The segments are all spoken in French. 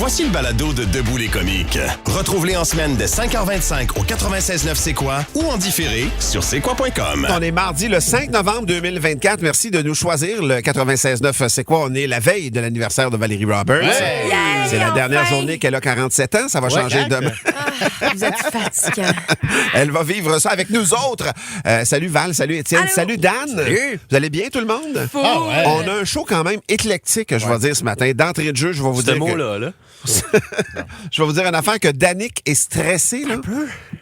Voici le balado de Debout les comiques. Retrouve-les en semaine de 5h25 au 96.9 C'est quoi ou en différé sur c'est-quoi.com. On est mardi le 5 novembre 2024. Merci de nous choisir. Le 96.9 C'est quoi? On est la veille de l'anniversaire de Valérie Roberts. Ouais. Yeah, C'est la dernière enfin. journée qu'elle a 47 ans. Ça va changer demain. Vous êtes fatigant. Elle va vivre ça avec nous autres. Salut Val, salut Étienne, Allô. salut Dan. Salut. Vous allez bien tout le monde? Ah ouais. On a un show quand même éclectique, je vais dire ce matin. D'entrée de jeu, je vais vous Ce dire que... mot-là, là. Je vais vous dire une affaire que Danick est stressé. Là.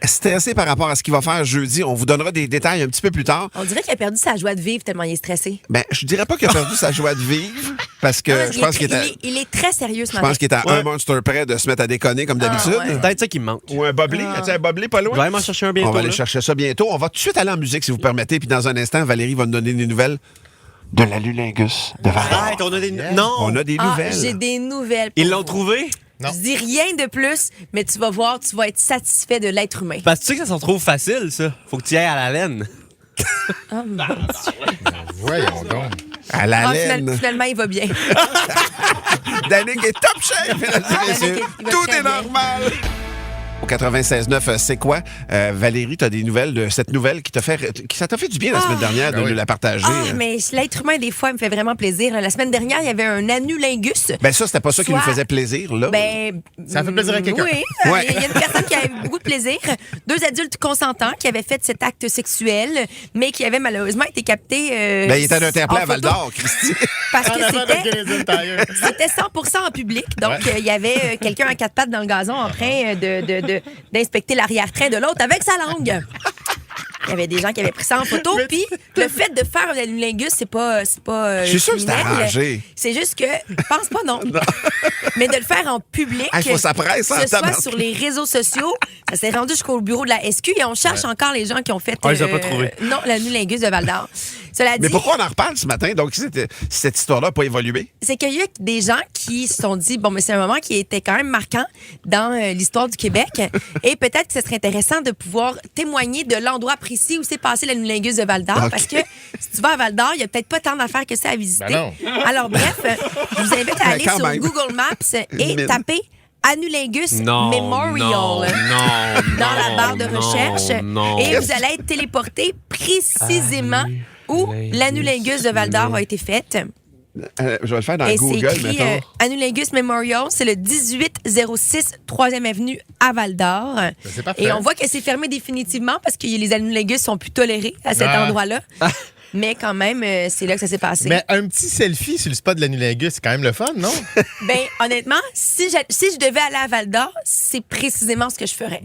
Stressé par rapport à ce qu'il va faire jeudi. On vous donnera des détails un petit peu plus tard. On dirait qu'il a perdu sa joie de vivre tellement il est stressé. Ben, je dirais pas qu'il a perdu sa joie de vivre parce que je pense qu'il est à... Il est très sérieux ce Je matin. pense qu'il est à un monster près de se mettre à déconner comme d'habitude. ouais. Peut-être ça qui me manque. Ou un boblé. As-tu un boblé pas Je vais loin? aller m'en chercher un bientôt. On va aller là. chercher ça bientôt. On va tout de suite aller en musique, si vous permettez. Puis dans un instant, Valérie va nous donner des nouvelles de la Lulingus de Val-d'Or. Arrête, on a des... Non! On a des nouvelles. J'ai des nouvelles. Ils pour l'ont vous. trouvé? Je dis rien de plus, mais tu vas voir, tu vas être satisfait de l'être humain. Parce que tu sais que ça se trouve facile, ça. Faut que tu y ailles à la laine. Voyons donc. À la Ah, laine. finalement, il va bien. Danick est top chef, mesdames et messieurs. Danick, il va Tout très est bien. normal. Au 96.9, c'est quoi? Valérie, tu as des nouvelles de cette nouvelle qui ça t'a fait du bien la semaine dernière de ben oui. nous la partager. Ah, mais l'être humain, des fois, me fait vraiment plaisir. La semaine dernière, il y avait un anulingus. Ben ça, c'était pas ça qui nous Soit- faisait plaisir, là. Ben, Ça fait plaisir à quelqu'un. Oui, Ouais. il y a une personne qui avait beaucoup de plaisir. 2 adultes consentants qui avaient fait cet acte sexuel, mais qui avaient malheureusement été captés. Ben, il était à un terre-plein en à Val photo, d'Or, Christy. Parce En que avant de c'était. Canadian Tire. C'était 100% en public. Donc, Ouais. il y avait quelqu'un à 4 pattes dans le gazon en train d'inspecter l'arrière-train de l'autre avec sa langue. Il y avait des gens qui avaient pris ça en photo. Puis, le fait de faire un anulingus, c'est pas Je suis sûr que c'est criminel. arrangé. C'est juste que, je pense pas, non. Mais de le faire en public, Ah, il faut ça presse, hein, que ce soit tabarnak. sur les réseaux sociaux, ça s'est rendu jusqu'au bureau de la SQ et on cherche encore les gens qui ont fait On les a pas trouvés. non, l'anulingus de Val-d'Or. Cela dit, Mais pourquoi on en reparle ce matin? Donc, cette histoire-là n'a pas évolué. c'est qu'il y a des gens qui se sont dit, bon, mais c'est un moment qui était quand même marquant dans l'histoire du Québec et peut-être que ce serait intéressant de pouvoir témoigner de l'endroit précis où s'est passé l'anulingus de Val-d'Or Ok. parce que si tu vas à Val-d'or, il n'y a peut-être pas tant d'affaires que ça à visiter. Ben Alors bref, je vous invite à aller quand sur même. Google Maps et Mine. taper Anulingus Non, Memorial non, dans la barre de non, recherche non. et vous allez être téléporté précisément où l'anulingus de Val-d'Or a été faite. Je vais le faire dans Et c'est Google, écrit mettons. Anulingus Memorial, c'est le 1806 3e avenue à Val-d'Or. c'est parfait. Et on voit que c'est fermé définitivement parce que les anulingus sont plus tolérés à cet Ah. endroit-là. Mais quand même, c'est là que ça s'est passé. Mais un petit selfie sur le spot de l'anulingus, c'est quand même le fun, non? Ben, honnêtement, si je devais aller à Val-d'Or, c'est précisément ce que je ferais.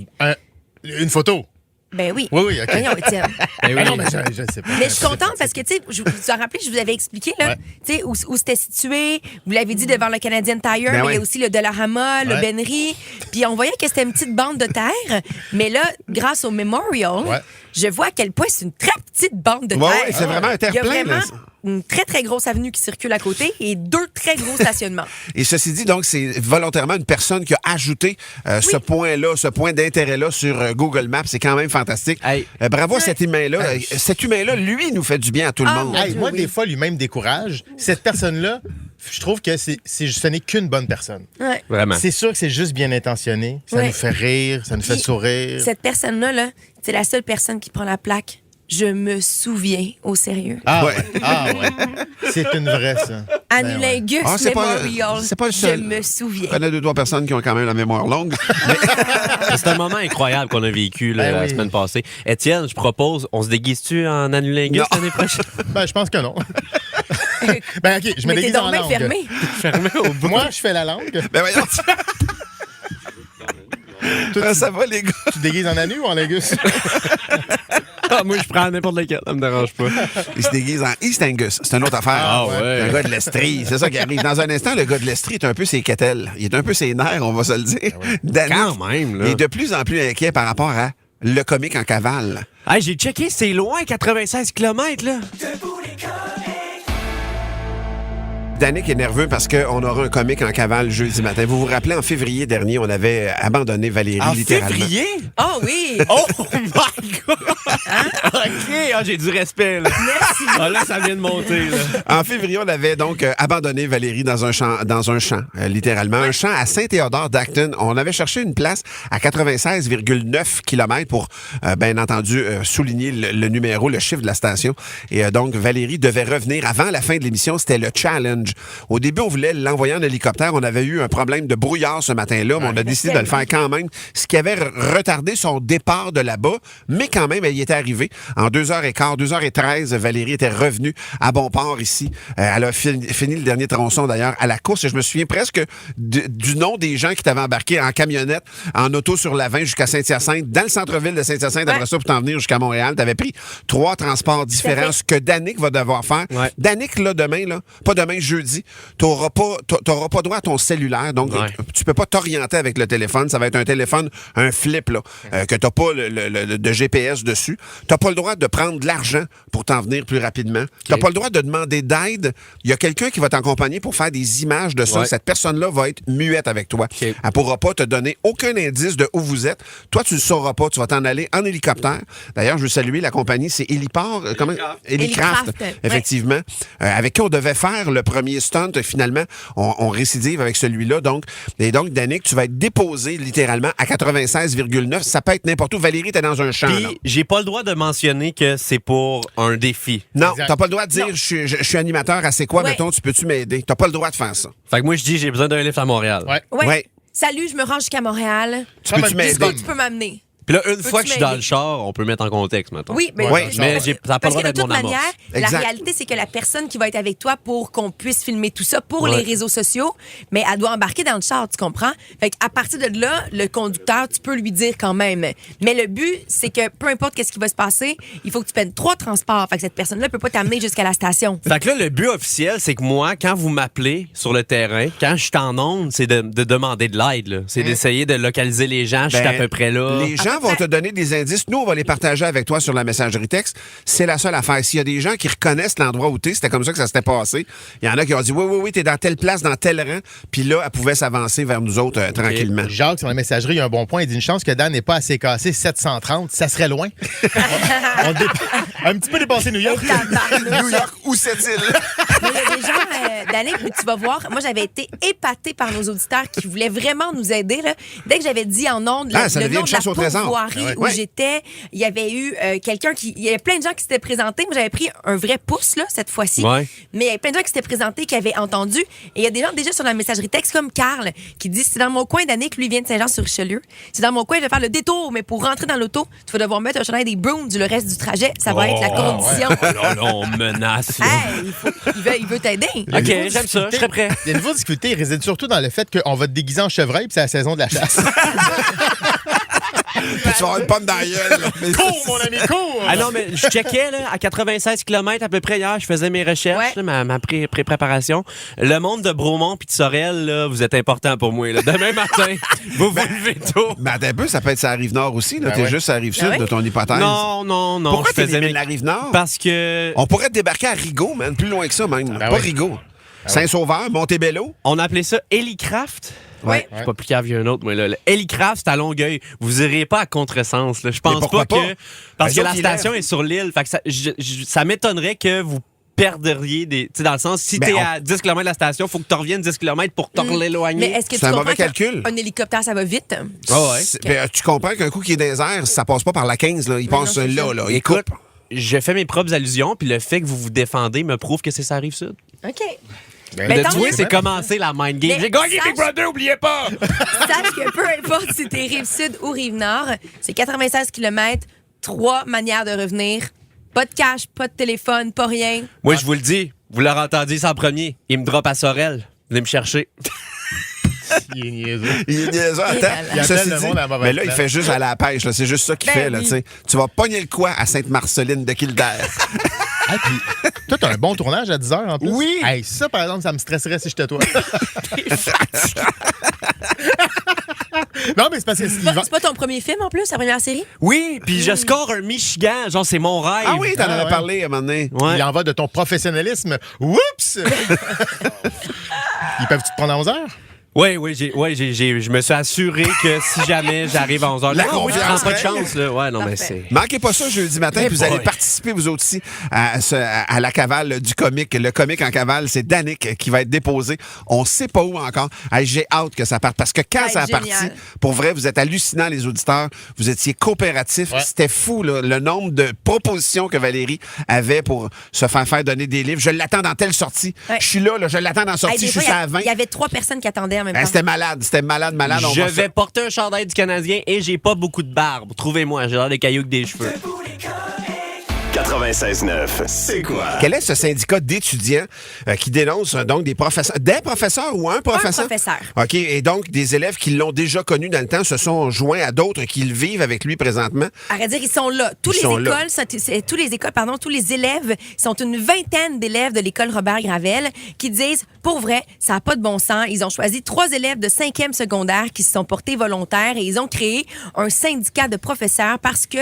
Une photo. Ben oui. Oui, oui, OK. Voyons, Étienne. Ah non, mais je ne sais pas. Mais je suis contente parce que, tu sais, je vous en rappelez, je vous avais expliqué, là, Ouais. tu sais, où c'était situé. Vous l'avez dit devant le Canadian Tire, mais il oui. y a aussi le Dollarama, le Ouais. Benry. Puis on voyait que c'était une petite bande de terre. Mais là, grâce au Memorial, Ouais. je vois à quel point c'est une très petite bande de Ouais, terre. ouais, c'est vraiment un Il y a terre-plein, vraiment là. une très, très grosse avenue qui circule à côté et 2 très gros stationnements. Et ceci dit, donc, c'est volontairement une personne qui a ajouté ce point-là, ce point d'intérêt-là sur Google Maps. C'est quand même fantastique. Hey. Bravo à cet humain-là. Cet humain-là, lui, nous fait du bien à tout le Ah, monde. mon Hey, Dieu, moi, oui. des fois, lui-même décourage. Cette personne-là, je trouve que ce n'est qu'une bonne personne. Ouais. Vraiment. C'est sûr que c'est juste bien intentionné. Ça Ouais. nous fait rire, ça nous fait Puis, sourire. Cette personne-là, là, c'est la seule personne qui prend la plaque. Je me souviens au sérieux. Ah Ouais. ouais. Ah ouais. C'est une vraie, ça. Anulingus Ah, c'est pas- Memorial. c'est pas le seul. Je me souviens. Il y en a 2-3 personnes qui ont quand même la mémoire longue. C'est un moment incroyable qu'on a vécu là, Ben la oui. semaine passée. Étienne, je propose, on se déguise-tu en anulingus Non. l'année prochaine? Ben, je pense que non. Ben, OK, je me Mais t'es déguise en donc bien langue. fermé. Fermé au bout. Moi, je fais la langue. Ben voyons. Ça va, les gars? Tu te déguises en anu ou en lingus? Ah, moi, je prends n'importe lequel, ça me dérange pas. Il se déguise en East Angus. C'est une autre affaire. Ah ouais. Le gars de l'Estrie. C'est ça qui arrive. Dans un instant, le gars de l'Estrie est un peu ses quêtelles. Il est un peu ses nerfs, on va se le dire. Danick, Quand même, là. il est de plus en plus inquiet par rapport à le comique en cavale. Hey, j'ai checké, c'est loin, 96 km, là. Danick est nerveux parce qu'on aura un comique en cavale jeudi matin. Vous vous rappelez, en février dernier, on avait abandonné Valérie, littéralement. Février? Oh oui! Oh my God! OK, j'ai du respect, là. Merci. Ah, là, ça vient de monter, là. En février, on avait donc abandonné Valérie dans un champ, littéralement. Un champ à Saint-Théodore d'Acton. On avait cherché une place à 96,9 km pour, bien entendu, souligner le numéro, le chiffre de la station. Et donc, Valérie devait revenir avant la fin de l'émission. C'était le challenge. Au début, on voulait l'envoyer en hélicoptère. On avait eu un problème de brouillard ce matin-là, mais on a décidé de le faire quand même, ce qui avait retardé son départ de là-bas. Mais quand même, elle y était arrivée. En 2h15, 2h13, Valérie était revenue à Bonport ici. Elle a fini le dernier tronçon, d'ailleurs, à la course. Et je me souviens presque du nom des gens qui t'avaient embarqué en camionnette, en auto sur la 20 jusqu'à Saint-Hyacinthe, dans le centre-ville de Saint-Hyacinthe. Après ça, pour t'en venir jusqu'à Montréal, t'avais pris 3 transports différents, ce que Danick va devoir faire. Ouais. Danick, là, demain, là, pas demain, jeudi, t'auras pas droit à ton cellulaire. Donc, tu peux pas t'orienter avec le téléphone. Ça va être un téléphone, un flip, là, que t'as pas de GPS dessus. T'as pas le droit de prendre de l'argent pour t'en venir plus rapidement. T'as pas le droit de demander d'aide. Il y a quelqu'un qui va t'accompagner pour faire des images de ça. Ouais. Cette personne-là va être muette avec toi. Elle pourra pas te donner aucun indice de où vous êtes. Toi, tu le sauras pas. Tu vas t'en aller en hélicoptère. D'ailleurs, je veux saluer la compagnie, c'est Héliport. Hélicraft. Effectivement. Avec qui on devait faire le premier stunt. Finalement, on récidive avec celui-là. Donc, Danick, tu vas être déposé littéralement à 96,9. Ça peut être n'importe où. Valérie, t'es dans un champ. là. Puis, j'ai pas le droit de mentionner que c'est pour un défi. Non, Exact. t'as pas le droit de dire je suis animateur à C'est quoi, Ouais. mettons, tu peux-tu m'aider? T'as pas le droit de faire ça. Fait que moi, je dis, j'ai besoin d'un lift à Montréal. Ouais. Ouais. Ouais. Salut, je me rends jusqu'à Montréal. Tu peux-tu Est-ce m'aider? Est-ce que tu peux m'amener? Puis là, une Peux-tu fois que je suis dans m'aider? le char, on peut mettre en contexte, maintenant. Oui, mais, Ouais, mais ça n'a pas le parce droit que de d'être toute mon amorce. manière, la Exact. réalité, c'est que la personne qui va être avec toi pour qu'on puisse filmer tout ça pour Ouais. les réseaux sociaux, mais elle doit embarquer dans le char, tu comprends? Fait qu'à partir de là, le conducteur, tu peux lui dire quand même. Mais le but, c'est que peu importe qu'est-ce qui va se passer, il faut que tu prennes 3 transports. Fait que cette personne-là peut pas t'amener jusqu'à la station. Fait que là, le but officiel, c'est que moi, quand vous m'appelez sur le terrain, quand je suis en onde, c'est de demander de l'aide, là. C'est d'essayer de localiser les gens. Je suis à peu près là. Les gens vont te donner des indices. Nous, on va les partager avec toi sur la messagerie texte. C'est la seule affaire. S'il y a des gens qui reconnaissent l'endroit où t'es, c'était comme ça que ça s'était passé. Il y en a qui ont dit oui, t'es dans telle place, dans tel rang. Puis là, elle pouvait s'avancer vers nous autres tranquillement. Jacques, sur la messagerie, il y a un bon point. Il dit une chance que Dan n'est pas assez cassé 730. Ça serait loin. Un petit peu dépassé New York. New York, où c'est-il? Mais il y a des gens, Danick, mais tu vas voir, moi, j'avais été épatée par nos auditeurs qui voulaient vraiment nous aider. Là. Dès que j'avais dit en ondes Ça le devient nom une de la chasse au trésor. pourvoirie où Ouais. j'étais, il y avait eu quelqu'un qui... Il y avait plein de gens qui s'étaient présentés. Moi, j'avais pris un vrai pouce, là, cette fois-ci. Ouais. Mais il y avait plein de gens qui s'étaient présentés, qui avaient entendu. Et il y a des gens déjà sur la messagerie texte, comme Carl, qui dit, c'est dans mon coin, Danick, lui, vient de Saint-Jean-sur-Richelieu. C'est dans mon coin, je vais faire le détour, mais pour rentrer dans l'auto, tu vas devoir mettre un chandail des Browns le reste du trajet. Ça va être la condition. Là, on menace. là. Hey, il veut t'aider. OK, j'aime ça. Je serais prêt. Il y a une grosse difficulté, il réside surtout dans le fait qu'on va te déguiser en chevreuil puis c'est la saison de la chasse. Puis tu vas avoir une pomme dans la gueule. là. Mais Cours, mon ami, cours! Ah non, mais je checkais là, à 96 km à peu près hier, je faisais mes recherches, Ouais. là, ma pré-préparation. Le monde de Bromont puis de Sorel, là, vous êtes important pour moi. Là. Demain matin, vous vous levez tôt. Mais attends un peu, ça peut être sur la Rive-Nord aussi. Là. Ben T'es ouais. juste à la Rive-Sud Ah ouais? de ton hypothèse. Non. Pourquoi je faisais t'élimines la Rive-Nord? Parce que On pourrait te débarquer à Rigaud, man. Plus loin que ça, même. Ben Pas oui. Rigaud. Saint-Sauveur, Montebello. on appelait ça Hélicraft. Ouais. Je suis pas plus cave qu'un autre, moi. Là. Le Hélicraft, c'est à Longueuil. Vous irez pas à contresens. Là. Je pense pourquoi pas que... pas? Parce Ben, que la autres, station est sur l'île. Fait que ça m'étonnerait que vous perdriez des... Tu sais, dans le sens, si Ben, t'es à 10 km de la station, faut que tu reviennes 10 km pour te Mais l'éloigner. est-ce que C'est tu un comprends mauvais calcul. qu'un hélicoptère, ça va vite? Ah ouais. Tu comprends qu'un coup qui est dans les airs, ça passe pas par la 15. Là. Il Mais passe non, c'est là. ça. Là. Il Écoute, coupe. je fais mes propres allusions, puis le fait que vous vous défendez me prouve que c'est ça rive sud. OK. Ben, Mais De tant toi, mieux. c'est commencer la mind game. Mais J'ai gagné sache- Big Brother, oubliez pas! Sache que peu importe si t'es Rive-Sud ou Rive-Nord, c'est 96 km, 3 manières de revenir. Pas de cash, pas de téléphone, pas rien. Moi, je vous le dis, vous l'aurez entendu ça en premier. Il me drop à Sorel. Venez me chercher. il est niaiseux. Il est niaiseux. Attends. Il Ceci appelle le dit, monde à la mauvaise mais là, il place. fait juste à la pêche. Là. C'est juste ça qu'il Ben fait. Là, oui. tu sais. Tu vas pogner le coin à Sainte-Marceline de Kildare. Ah, puis, toi, t'as un bon tournage à 10h en plus. Oui. Hey, ça, par exemple, ça me stresserait si j'étais toi. Non, mais c'est parce que... C'est pas ton premier film en plus, ta première série? Oui, puis je score un Michigan. Genre, c'est mon rêve. Ah oui, t'en Ah, avais ouais. parlé à un moment donné. Ouais. Il en va de ton professionnalisme. Oups! Ils peuvent-tu te prendre à 11 heures? Oui, je me suis assuré que si jamais j'arrive à 11h, La je confiance, prends pas de hein? chance. Là. Ouais, non, mais Parfait. c'est... Manquez pas ça jeudi matin, puis vous allez boy. participer vous aussi à la cavale du comique. Le comique en cavale, c'est Danick qui va être déposé. On sait pas où encore. Hey, j'ai hâte que ça parte, parce que quand ça a parti, génial. pour vrai, vous êtes hallucinants, les auditeurs. Vous étiez coopératifs. Ouais. C'était fou, là, le nombre de propositions que Valérie avait pour se faire donner des livres. Je l'attends dans telle sortie. Ouais. Je suis là, je l'attends dans la sortie. Hey, des Je suis fois, à 20. il y avait 3 personnes qui attendaient en même temps. C'était malade. C'était malade. On Je va vais se- porter un chandail du Canadien et j'ai pas beaucoup de barbe. Trouvez-moi, j'ai l'air des cailloux que des cheveux. 96.9, c'est quoi? Quel est ce syndicat d'étudiants qui dénonce donc des professeurs ou un professeur? Un professeur. OK. Et donc, des élèves qui l'ont déjà connu dans le temps se sont joints à d'autres qui le vivent avec lui présentement. À vrai dire, ils sont là. Tous les élèves sont une vingtaine d'élèves de l'école Robert Gravel qui disent, pour vrai, ça n'a pas de bon sens. Ils ont choisi 3 élèves de 5e secondaire qui se sont portés volontaires et ils ont créé un syndicat de professeurs parce que...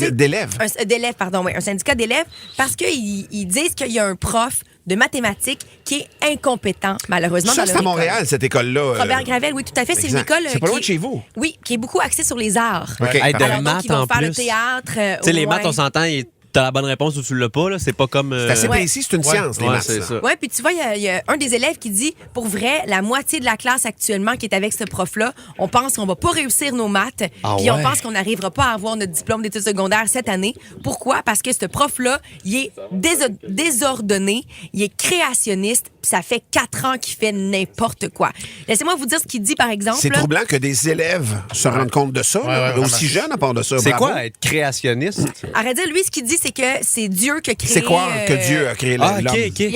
D'élèves. Un syndicat d'élèves parce qu'ils disent qu'il y a un prof de mathématiques qui est incompétent, malheureusement, Ça, dans c'est leur à Montréal, école. cette école-là. Robert Gravel, oui, tout à fait. C'est une exact. école C'est pas loin qui de chez vous. Oui, qui est beaucoup axée sur les arts. OK. Hey, de parfait. Alors, donc, maths ils vont en faire le plus. théâtre. Tu sais, les maths, on s'entend, t'as la bonne réponse ou tu l'as pas. Là. C'est pas comme... C'est assez Ouais. précis, c'est une science, les Ouais, maths. c'est là. ça. Oui, puis tu vois, il y a un des élèves qui dit, pour vrai, la moitié de la classe actuellement qui est avec ce prof-là, on pense qu'on va pas réussir nos maths, puis on ouais. pense qu'on n'arrivera pas à avoir notre diplôme d'études secondaires cette année. Pourquoi? Parce que ce prof-là, il est désordonné, il est créationniste, puis ça fait 4 ans qu'il fait n'importe quoi. Laissez-moi vous dire ce qu'il dit, par exemple. C'est là. troublant que des élèves se rendent compte de ça, là, vraiment. aussi jeunes à part de ça. C'est Bravo. quoi être créationniste? Arrête de dire, lui, ce qu'il dit, c'est que c'est Dieu qui a créé... C'est quoi que Dieu a créé l'homme? Il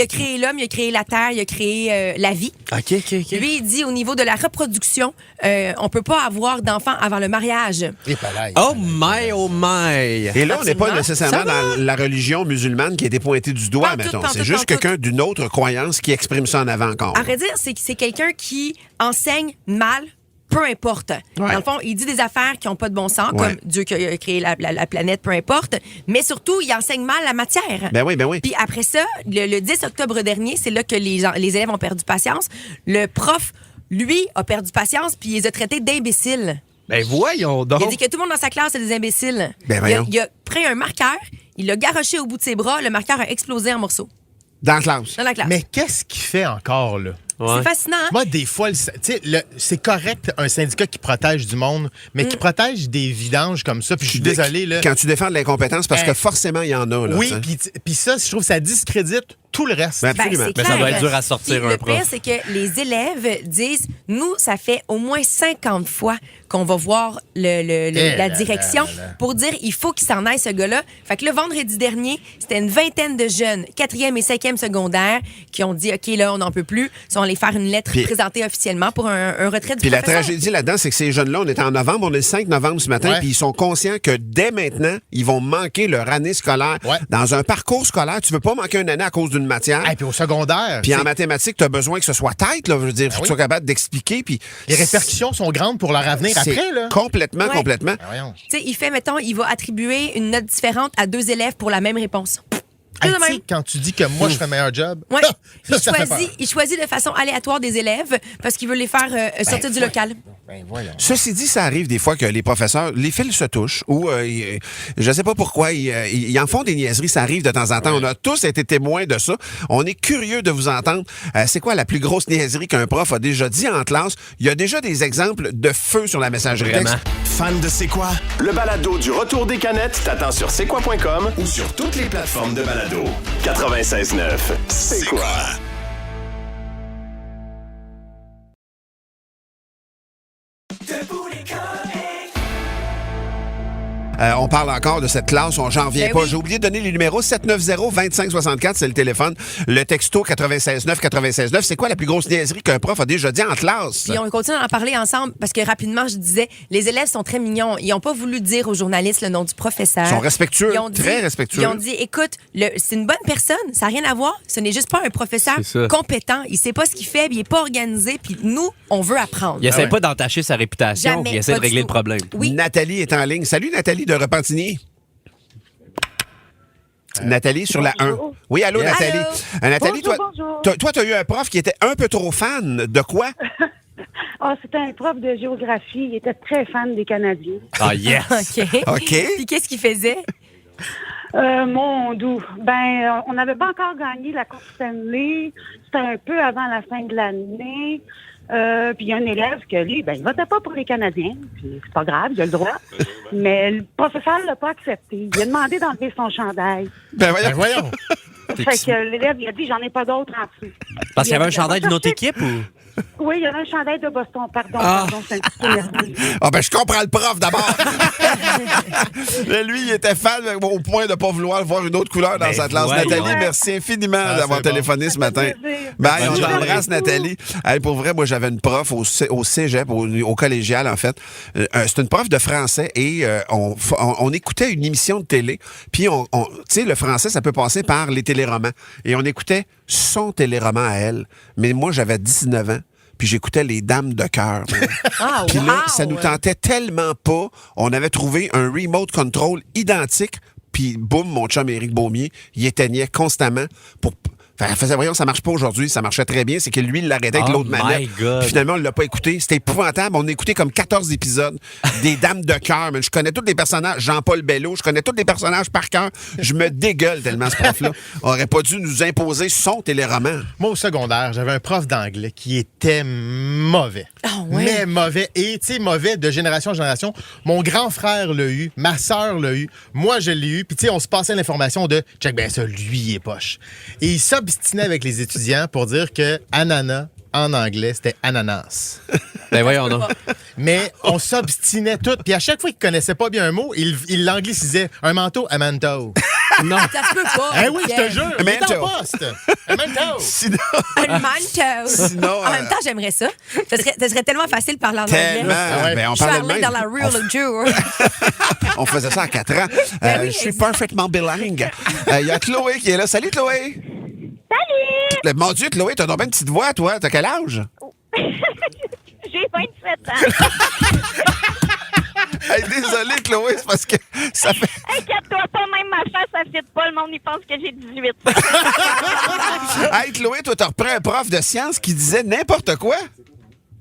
a créé l'homme, il a créé la terre, il a créé la vie. OK. Lui, il dit au niveau de la reproduction, on peut pas avoir d'enfants avant le mariage. Et palais. Oh my! Et là, on n'est pas Absolument. nécessairement dans la religion musulmane qui a été pointée du doigt, Pantoute, mettons. pantoute, C'est juste pantoute. quelqu'un d'une autre croyance qui exprime ça en avant encore. À vrai dire, c'est quelqu'un qui enseigne mal, peu importe. Dans le fond, il dit des affaires qui n'ont pas de bon sens, Ouais. comme Dieu qui a créé la planète, peu importe. Mais surtout, il enseigne mal la matière. Ben oui. Puis après ça, le 10 octobre dernier, c'est là que les élèves ont perdu patience. Le prof, lui, a perdu patience, puis il les a traités d'imbéciles. Ben voyons donc. Il a dit que tout le monde dans sa classe est des imbéciles. Ben voyons. Il a pris un marqueur, il l'a garoché au bout de ses bras, le marqueur a explosé en morceaux Dans la classe. dans la classe. Mais qu'est-ce qu'il fait encore, là? Ouais. C'est fascinant, hein? Moi, des fois, tu sais, c'est correct un syndicat qui protège du monde, mais qui protège des vidanges comme ça. Puis je suis désolé, là. Quand tu défends de l'incompétence, parce que forcément, il y en a. Là, Oui, tu sais. puis ça, je trouve que ça discrédite tout le reste. Ben, absolument. c'est Mais ça clair. doit être dur à sortir, Puis un le prof. pire, c'est que les élèves disent, nous, ça fait au moins 50 fois qu'on va voir la direction pour dire, il faut qu'il s'en aille, ce gars-là. Fait que le vendredi dernier, c'était une vingtaine de jeunes, 4e et 5e secondaire, qui ont dit, OK, là, on n'en peut plus. Ils sont allés faire une lettre Puis- présentée officiellement pour un retrait du Puis la professeur. tragédie là-dedans, c'est que ces jeunes-là, on est en novembre, on est le 5 novembre ce matin, Ouais. puis ils sont conscients que dès maintenant, ils vont manquer leur année scolaire. Ouais. Dans un parcours scolaire, tu veux pas manquer une année à cause d'une matière. Et puis au secondaire, Puis en c'est- mathématiques, tu as besoin que ce soit tête, là. Je veux dire, faut que oui. tu sois capable d'expliquer. Puis les répercussions sont grandes pour leur avenir c'est après, là. complètement. Ben voyons. Tu sais, il fait, mettons, il va attribuer une note différente à 2 élèves pour la même réponse. Hey, Tout de tu sais, même. quand tu dis que moi, je fais un meilleur job, Ouais. ça fait peur. Il choisit de façon aléatoire des élèves parce qu'il veut les faire sortir du local. Ben voyons. Ceci dit, ça arrive des fois que les professeurs, les fils se touchent ou je sais pas pourquoi, ils en font des niaiseries. Ça arrive de temps en temps. On a tous été témoins de ça. On est curieux de vous entendre. C'est quoi la plus grosse niaiserie qu'un prof a déjà dit en classe? Il y a déjà des exemples de feu sur la messagerie texte. Vraiment. Fan de C'est quoi? Le balado du retour des canettes t'attend sur c'est quoi.com ou sur toutes les plateformes de balado. 96.9, c'est quoi? On parle encore de cette classe, j'en reviens Ben pas. oui. J'ai oublié de donner les numéros 790-2564, c'est le téléphone. Le texto 96.9, c'est quoi la plus grosse niaiserie qu'un prof a déjà dit en classe? Puis on continue d'en parler ensemble parce que rapidement, je disais, les élèves sont très mignons. Ils n'ont pas voulu dire aux journalistes le nom du professeur. Ils sont respectueux, Ils ont dit- très respectueux. Ils ont dit, écoute, c'est une bonne personne, ça n'a rien à voir. Ce n'est juste pas un professeur C'est ça. compétent. Il sait pas ce qu'il fait, puis il n'est pas organisé. Puis nous, on veut apprendre. Il essaie pas d'entacher sa réputation, Jamais, puis il essaie pas de du régler tout. le problème. Oui. Nathalie est en ligne. Salut Nathalie de Repentigny. Nathalie sur la 1. Bonjour. Oui, allô, Yes. Nathalie. Nathalie, Bonjour. toi, tu as eu un prof qui était un peu trop fan de quoi? Ah, c'était un prof de géographie. Il était très fan des Canadiens. Ah, yes! OK. OK. Puis qu'est-ce qu'il faisait? Mon doux. On n'avait pas encore gagné la Coupe Stanley. C'était un peu avant la fin de l'année. Puis il y a un élève que lui, il votait pas pour les Canadiens. Puis c'est pas grave, il a le droit. Mais le professeur l'a pas accepté. Il a demandé d'enlever son chandail. Ben voyons. Ben voyons. Fait que l'élève, il a dit, j'en ai pas d'autre en dessous. Parce qu'il y avait un Il a chandail d'une autre cherché- équipe ou? Oui, il y avait un chandail de Boston. Pardon, c'est un petit peu nerveux. Ah ben je comprends le prof d'abord. Mais lui, il était fan au point de ne pas vouloir voir une autre couleur dans Ben sa classe. voyons. Nathalie, merci infiniment d'avoir c'est bon. téléphoné ce matin. plaisir. Bye, Bonne on journée. t'embrasse, Nathalie. Hey, pour vrai, moi, j'avais une prof au cégep, au collégial, en fait. C'est une prof de français et on écoutait une émission de télé. Puis, tu sais, le français, ça peut passer par les téléromans. Et on écoutait son téléroman à elle. Mais moi, j'avais 19 ans. Puis j'écoutais Les Dames de cœur. Ah, Puis là, wow! ça nous tentait tellement pas. On avait trouvé un remote control identique. Puis boum, mon chum Éric Beaumier, il éteignait constamment pour... Elle faisait, voyons, ça marche pas aujourd'hui. Ça marchait très bien. C'est que lui, il l'arrêtait avec Oh l'autre my manette. God. Puis finalement, on l'a pas écouté. C'était épouvantable. On a écouté comme 14 épisodes des Dames de cœur. Mais je connais tous les personnages. Jean-Paul Bello, je connais tous les personnages par cœur. Je me dégueule tellement ce prof-là. On aurait pas dû nous imposer son téléroman. Moi, au secondaire, j'avais un prof d'anglais qui était mauvais. Ah ouais? Mais mauvais. Et, tu sais, mauvais de génération en génération. Mon grand frère l'a eu, ma sœur l'a eu, moi, je l'ai eu. Puis, tu sais, on se passait l'information de « Check, ben ça, lui, il est poche. » Et il s'obstinait avec les étudiants pour dire que ananas, en anglais, c'était ananas. Ben voyons, non. Mais on s'obstinait tout. Puis à chaque fois qu'il connaissait pas bien un mot, il l'anglicisait. Un manteau, a manteau. Non. Ça se peut pas. Eh oui, je te jure. Il est en manteau. poste. Un manteau. Sinon, Un manteau. Sinon, En même temps, j'aimerais ça. Ça serait tellement facile de parler en anglais. tellement. Ah ouais. Ben, on Je suis parlait de allée même. dans la Real Jour. On faisait ça à 4 ans. Ben oui, je suis parfaitement bilingue. Il y a Chloé qui est là. Salut, Chloé. Salut! Mon Dieu, Chloé, t'as donc bien une petite voix, toi. T'as quel âge? J'ai 27 ans. Hey, désolé, Chloé, c'est parce que ça fait... Inquiète-toi pas, même ma face, ça fit pas. Le monde, il pense que j'ai 18. Hey, Chloé, toi, t'as repris un prof de sciences qui disait n'importe quoi.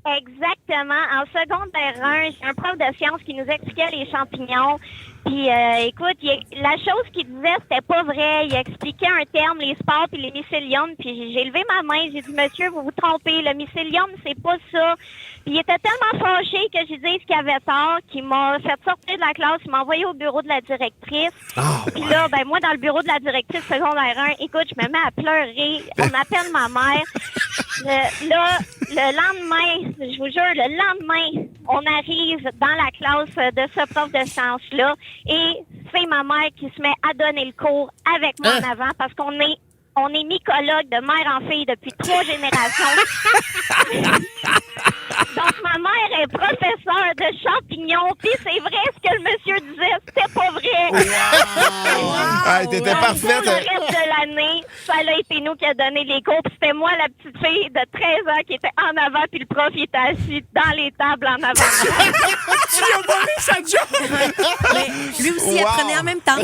Exactement. En secondaire 1, j'ai un prof de sciences qui nous expliquait les champignons. Puis, écoute, la chose qu'il disait, c'était pas vrai. Il expliquait un terme, les spores puis les mycéliums. Puis j'ai levé ma main, j'ai dit, monsieur, vous vous trompez. Le mycélium, c'est pas ça. Puis il était tellement fâché que j'ai dit qu'il avait tort, qu'il m'a fait sortir de la classe, il m'a envoyé au bureau de la directrice. Puis là, ben moi, dans le bureau de la directrice secondaire 1, écoute, je me mets à pleurer. On appelle ma mère. Le lendemain, je vous jure, le lendemain, on arrive dans la classe de ce prof de sciences-là et c'est ma mère qui se met à donner le cours avec moi en avant parce qu'on est mycologue de mère en fille depuis 3 générations. Donc, ma mère est professeure de champignons, puis c'est vrai ce que le monsieur disait, c'était pas vrai. Hey, t'étais Donc, parfaite. pour le reste de l'année, ça a été nous qui a donné les cours, puis c'était moi, la petite fille de 13 ans, qui était en avant, puis le prof, il était assis dans les tables en avant. Tu as volé sa job! Mais lui aussi, il Wow. apprenait en même temps.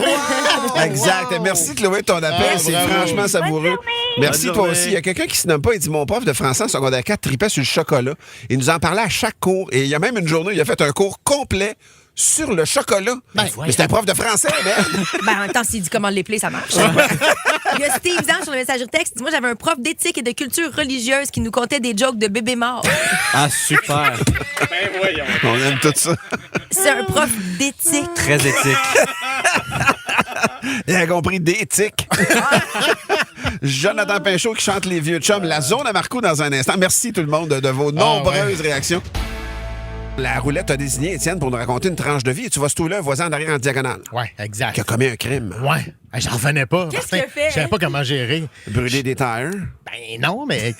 Exact. Merci, Chloé, de ton appel. Ah, c'est bravo. franchement savoureux. journée. Merci, Bonne toi journée. aussi. Il y a quelqu'un qui se nomme pas. Il dit mon prof de français en secondaire 4 tripait sur le chocolat. Il nous en parlait à chaque cours. Et il y a même une journée, il a fait un cours complet sur le chocolat. Mais c'est un prof de français, merde. Ben, en même temps, s'il dit comment l'épeler, ça marche. Il y a Steve Zan sur le messagerie texte. Il dit, moi, j'avais un prof d'éthique et de culture religieuse qui nous contait des jokes de bébés morts. Ah, super. On aime tout ça. C'est un prof d'éthique. Très éthique. Il a compris d'éthique. Jonathan Pinchot qui chante Les Vieux Chums. La zone à Marco dans un instant. Merci tout le monde de vos nombreuses réactions. La roulette a désigné Étienne pour nous raconter une tranche de vie et tu vas se trouver un voisin en arrière en diagonale Ouais, exact. qui a commis un crime. Ouais. J'en revenais pas. Qu'est-ce Martin. qu'il a fait? Je savais pas comment gérer. Brûler des tires. Ben non, mais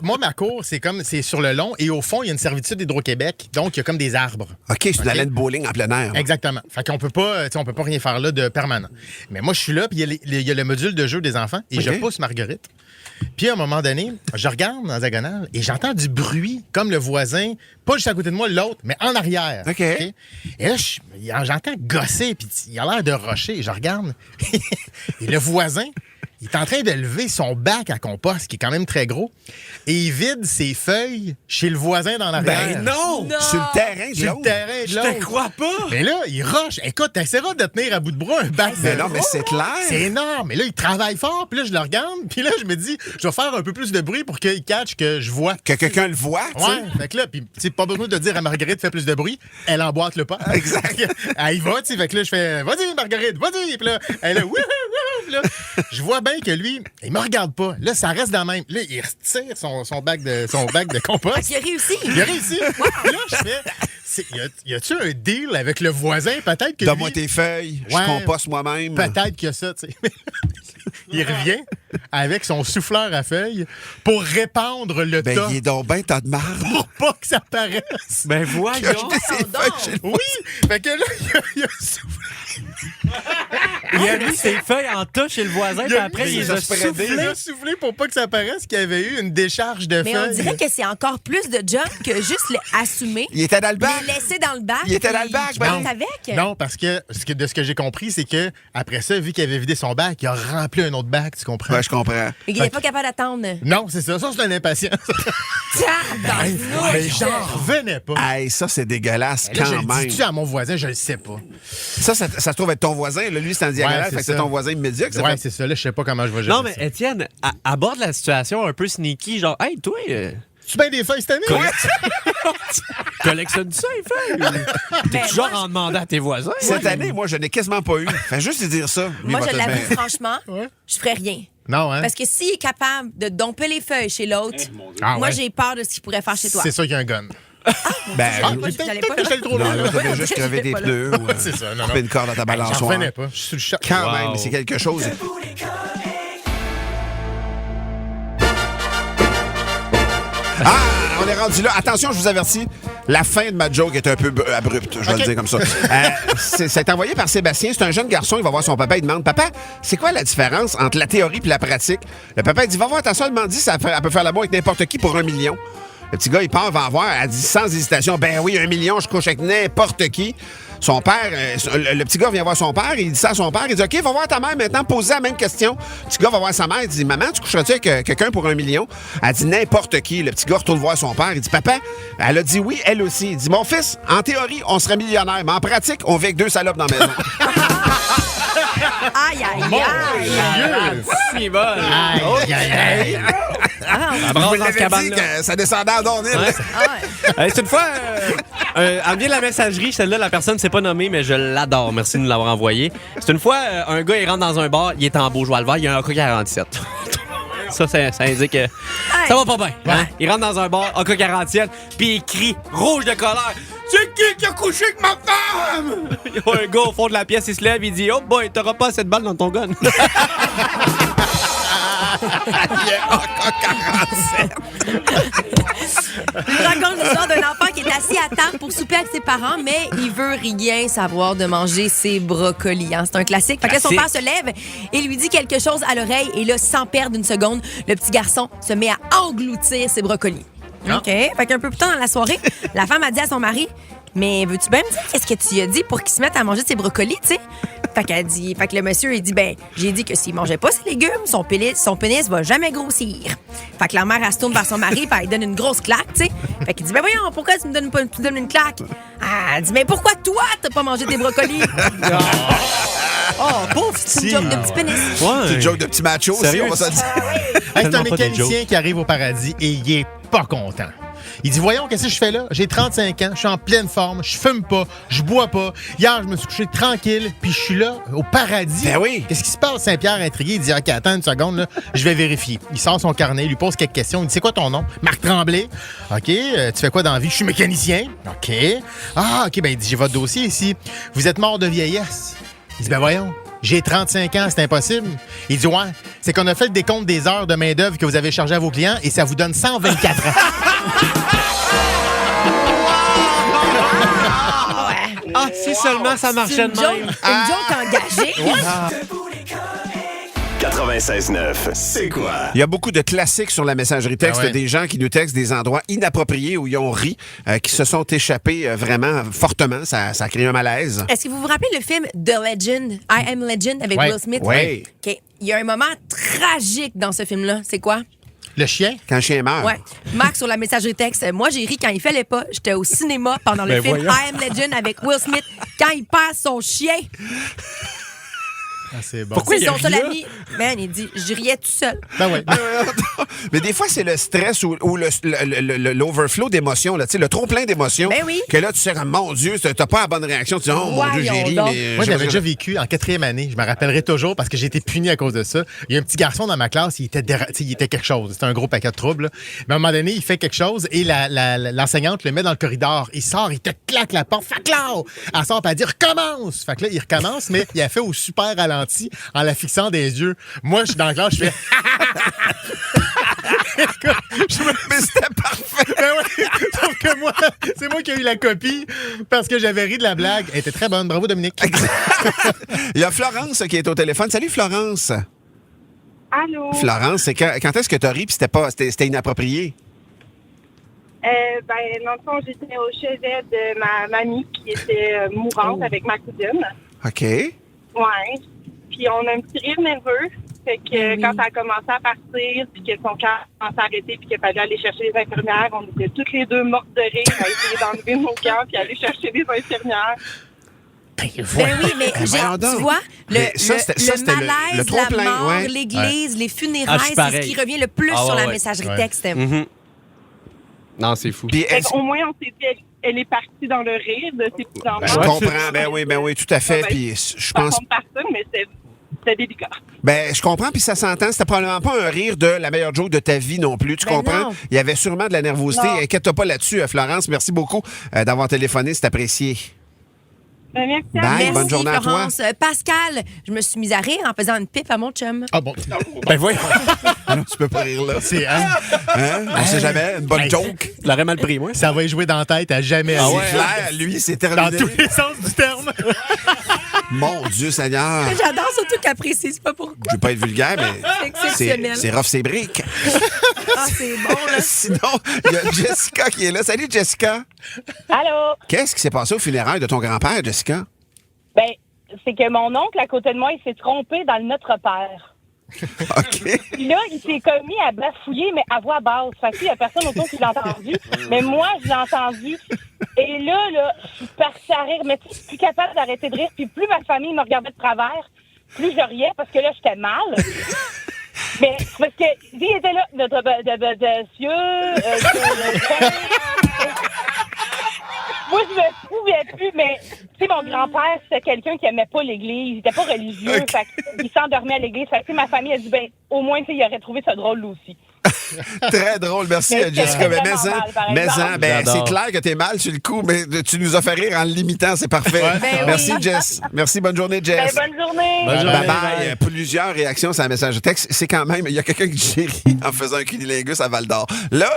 moi, ma cour, c'est sur le long et au fond, il y a une servitude d'Hydro-Québec. Donc, il y a comme des arbres. OK, c'est une OK. allée de bowling en plein air. Exactement. Fait qu'on peut pas, on peut pas rien faire là de permanent. Mais moi, je suis là, puis il y a le module de jeu des enfants et je OK. pousse Marguerite. Puis à un moment donné, je regarde dans la diagonale et j'entends du bruit, comme le voisin, pas juste à côté de moi, l'autre, mais en arrière. OK. Et là, j'entends gosser, puis il a l'air de rusher. Et je regarde. Et le voisin, il est en train de lever son bac à compost, qui est quand même très gros, et il vide ses feuilles chez le voisin dans l'arrière. Ben non! Sur le terrain de Sur le l'autre. terrain de Je l'autre. te crois pas! Mais là, il rush. Écoute, t'essaieras de tenir à bout de bras un bac Mais de non, mais c'est clair. C'est énorme. Mais là, il travaille fort. Puis là, je le regarde. Puis là, je me dis, je vais faire un peu plus de bruit pour qu'il catch que je vois. Que quelqu'un le voit, tu sais. Ouais, fait que là, puis c'est pas besoin de dire à Marguerite, fais plus de bruit. Elle emboîte le pas. Exact. Elle y va, tu sais. Fait que là, je fais, vas-y, Marguerite, vas-y. Puis là, elle est là, wouhou, wouhou. Puis là, je vois bien que lui, il me regarde pas. Là, ça reste dans le même. Là, il retire son bac de compost. Il a réussi. Il a réussi. Puis là, je fais, y a-tu un deal avec le voisin? Peut-être que Donne-moi lui, tes feuilles, je Ouais. composte moi-même. peut-être qu'il y a ça, tu sais. Il revient avec son souffleur à feuilles pour répandre le Ben, tas. il est donc ben tas de marde. Pour pas que ça paraisse. Ben voyons! Oui! Fait que là, il a soufflé. Il a mis ses feuilles en tas chez le voisin, puis après, il les a Il soufflés. a soufflé pour pas que ça paraisse qu'il y avait eu une décharge de Mais feuilles. on dirait que c'est encore plus de job que juste l'assumer. Il était dans le bac. Les laisser dans le bac. Il était dans le puis bac, qu'il ben. parte avec. Non, parce que, de ce que j'ai compris, c'est que après ça, vu qu'il avait vidé son bac, il a rempli un autre bac, tu comprends? Ouais, je comprends. Il n'est pas capable d'attendre. Non, c'est ça. Ça, c'est un impatient. Mais j'en revenais pas. Hey, ça, c'est dégueulasse Là, je quand le même. dis-tu à mon voisin? Je le sais pas. Ça se trouve être ton voisin. Là, lui, c'est en diagonale, Ouais, fait que c'est c'est ça. ton voisin immédiat. Que ça Ouais, fait- c'est ça. Là, je sais pas comment je vais gérer Non, mais ça. Étienne, aborde la situation un peu sneaky, genre, hey, toi, Tu bien des feuilles cette année? collectionnes ça, les feuilles? T'es Ben, toujours moi, en demandant à tes voisins? Cette année, moi, je n'ai quasiment pas eu. Fais juste lui dire ça. Lui, Moi, il va je te l'avoue bien. franchement, je ferais rien. Non, hein? Parce que s'il est capable de domper les feuilles chez l'autre, Ah, moi, ouais. j'ai peur de ce qu'il pourrait faire chez toi. C'est sûr qu'il y a un gun. Ben, Ah, oui. moi, Peut-être j'allais peut-être pas que là. j'étais trop Non, loin. là, là. t'as Ouais, juste j'étais crevé tes pas là. pneus ou C'est ça, non, couper non. une corde dans ta J'en balançoire. revenais pas. Je suis sur le choc. Quand Wow. même, c'est quelque chose. Ah, on est rendu là. Attention, je vous avertis, la fin de ma joke est un peu abrupte, je vais OK. le dire comme ça. C'est envoyé par Sébastien. C'est un jeune garçon, il va voir son papa, il demande, papa, c'est quoi la différence entre la théorie et la pratique? Le papa, il dit, va voir ta soeur, elle m'a dit, elle peut faire l'amour avec n'importe qui pour 1 million. Le petit gars, il part, va en voir, elle dit sans hésitation, ben oui, 1 million, je couche avec n'importe qui. Son père, le petit gars vient voir son père, il dit ça à son père, il dit, OK, va voir ta mère maintenant, posez la même question. Le petit gars va voir sa mère, il dit, maman, tu coucherais-tu avec quelqu'un pour 1 million? Elle dit n'importe qui. Le petit gars retourne voir son père, il dit, papa, elle a dit oui, elle aussi. Il dit, mon fils, en théorie, on serait millionnaire, mais en pratique, on vit avec 2 salopes dans la maison. Aïe, aïe, aïe. C'est bon. Aïe, aïe, aïe. Je Brasse vous dans l'avais ce cabane dit que ça descendait en Donil. Ouais. Ah ouais. C'est une fois, elle vient de la messagerie, celle-là, la personne ne s'est pas nommée, mais je l'adore. Merci de nous l'avoir envoyé. C'est une fois, un gars, il rentre dans un bar, il est en beau joie le vert, il y a un AK-47. Ça indique que ça va pas bien. Hein? Il rentre dans un bar, AK-47, puis il crie, rouge de colère. C'est qui a couché avec ma femme? Il y a un gars au fond de la pièce, il se lève, il dit, oh boy, t'auras pas cette balle dans ton gun. Il raconte l'histoire d'un enfant qui est assis à table pour souper avec ses parents, mais il veut rien savoir de manger ses brocolis. Hein. C'est un classique. Fait que là, son père se lève et lui dit quelque chose à l'oreille. Et là, sans perdre une seconde, le petit garçon se met à engloutir ses brocolis. OK. Fait qu'un peu plus tard dans la soirée, la femme a dit à son mari, mais veux-tu bien me dire qu'est-ce que tu lui as dit pour qu'il se mette à manger ses brocolis, tu sais? Fait que le monsieur, il dit, ben, j'ai dit que s'il mangeait pas ses légumes, son pénis va jamais grossir. Fait que la mère, elle se tourne vers son mari, puis elle lui donne une grosse claque, tu sais. Fait qu'il dit, ben voyons, pourquoi tu me donnes une claque? Ah, elle dit, mais pourquoi toi, t'as pas mangé tes brocolis? Oh, pauvre, c'est une joke de petit pénis. C'est une joke de petit macho aussi, Sérieux? on va se le dire. Hey, c'est un Tellement pas des mécanicien qui arrive au paradis et il est pas content. Il dit, voyons, qu'est-ce que je fais là? J'ai 35 ans, je suis en pleine forme, je fume pas, je bois pas. Hier, je me suis couché tranquille, puis je suis là, au paradis. Ben oui. Qu'est-ce qui se passe? Saint-Pierre intrigué, il dit, OK, attends une seconde, là, je vais vérifier. Il sort son carnet, il lui pose quelques questions. Il dit, c'est quoi ton nom? Marc Tremblay. OK, tu fais quoi dans la vie? Je suis mécanicien. OK. Ah, OK, ben il dit, j'ai votre dossier ici. Vous êtes mort de vieillesse. Il dit, ben voyons. J'ai 35 ans, c'est impossible. Il dit, ouais, c'est qu'on a fait le décompte des heures de main-d'œuvre que vous avez chargées à vos clients et ça vous donne 124 ans. Ah, si seulement ça marchait C'est de une joke, même. une joke engagée. 96.9, c'est quoi? Il y a beaucoup de classiques sur la messagerie texte, Ah ouais. des gens qui nous textent des endroits inappropriés où ils ont ri, qui se sont échappés vraiment fortement. Ça a créé un malaise. Est-ce que vous vous rappelez le film The Legend, I Am Legend avec Ouais. Will Smith? Ouais. OK. Il y a un moment tragique dans ce film-là. C'est quoi? Le chien? Quand le chien meurt. Ouais. Max sur la messagerie texte. Moi, j'ai ri quand il fallait pas. J'étais au cinéma pendant le Ben film voyons. I Am Legend avec Will Smith quand il perd son chien. Ah, c'est bon. Pourquoi C'est il son rit seul là? ami. Man, il dit, je riais tout seul. Ben ouais. Mais des fois, c'est le stress ou l'overflow d'émotions, là, tu sais, le trop plein d'émotions. Ben oui. Que là, tu sais, comme, mon Dieu, t'as pas la bonne réaction. Tu dis, oh mon Dieu, j'ai Voyons ri, donc. mais. Moi, j'avais déjà vécu en 4e année. Je me rappellerai toujours parce que j'ai été puni à cause de ça. Il y a un petit garçon dans ma classe, il était quelque chose. C'était un gros paquet de troubles. Là. Mais à un moment donné, il fait quelque chose et l'enseignante le met dans le corridor. Il sort, il te claque la porte. Fait que là, elle sort et elle dit recommence. Fait que là, il recommence, mais il a fait au super ralenti en la fixant des yeux. Moi, je suis dans la classe, je fais. Mais c'était parfait. Ben ouais, sauf que moi, c'est moi qui ai eu la copie parce que j'avais ri de la blague. Elle était très bonne. Bravo, Dominique. Il y a Florence qui est au téléphone. Salut, Florence. Allô? Florence, c'est quand est-ce que t'as ri puis c'était inapproprié? Dans le fond, j'étais au chevet de ma mamie qui était mourante avec ma cousine. OK. Ouais. Puis on a un petit rire nerveux. Fait que Oui. quand ça a commencé à partir, puis que son cœur a commencé à arrêter, puis qu'il fallait aller chercher les infirmières, on était toutes les deux mortes de rire à essayer d'enlever nos gants puis aller chercher les infirmières. Ben oui, mais voyons donc. tu vois, Mais ça, c'était le malaise, la trop-plein, mort, ouais. l'église, les Ah, je funérailles, suis c'est ce pareil. qui revient le plus Ah, sur la ouais. messagerie Ouais. texte. Non, c'est fou. Puis Fait qu'au moins, on s'est dit, elle est partie dans le rire de ses petits-enfants. je comprends, ben oui, tout à fait. Ouais, Puis je Pas pense, contre personne, mais c'était délicat. ben je comprends, puis ça s'entend. C'était probablement pas un rire de la meilleure joke de ta vie non plus. Tu Ben comprends? non. Il y avait sûrement de la nervosité. Non. Inquiète-toi pas là-dessus, Florence. Merci beaucoup d'avoir téléphoné. C'est apprécié. Merci à Bye. Merci, bonne journée à toi. Florence. Pascal, je me suis mise à rire en faisant une pipe à mon chum. Ah bon. Ben voyons. Tu peux pas rire là. C'est Hein? On sait jamais. Une bonne Hey. joke. Tu l'aurais mal pris, moi. Ça va y jouer dans la tête à jamais. Ah aller. ouais? Claire, lui, c'est Dans terminé. tous les sens du terme. Mon Dieu Seigneur. J'adore surtout qu'elle précise pas pourquoi. Je veux pas être vulgaire, mais C'est exceptionnel. c'est rough, c'est briques. Ah, c'est bon, là. Sinon, il y a Jessica qui est là. Salut, Jessica. Allô? Qu'est-ce qui s'est passé au funérailles de ton grand-père, Jessica? Ben, c'est que mon oncle à côté de moi, il s'est trompé dans le Notre Père. OK. Puis là, il s'est commis à bafouiller, mais à voix basse. Fait qu'il y a personne autour qui l'a entendu. Mais moi, je l'ai entendu. Et là, je suis partie à rire. Mais tu sais, je suis plus capable d'arrêter de rire. Puis plus ma famille me regardait de travers, plus je riais parce que là, j'étais mal. Mais parce que il était là, notre moi, je me trouvais plus, mais tu sais, mon grand-père, c'était quelqu'un qui aimait pas l'Église. Il était pas religieux. Ok. Fait qu'il s'endormait à l'Église. Fait que tu sais, ma famille a dit, ben, au moins, tu sais, il aurait trouvé ça drôle, lui aussi. Très drôle, merci Mais Jessica. c'est Mais vraiment mais-en, mal, par mais-en, exemple. ben, c'est J'adore. clair que t'es mal sur le coup, mais tu nous as fait rire en le limitant, c'est parfait. Ben Merci oui. Jess. Merci, bonne journée Ben, Jess. bonne journée! Bonne journée. Bye bye. Plusieurs réactions sur un message de texte. C'est quand même, il y a quelqu'un qui j'ai ri en faisant un cunilingus à Val d'Or. Là,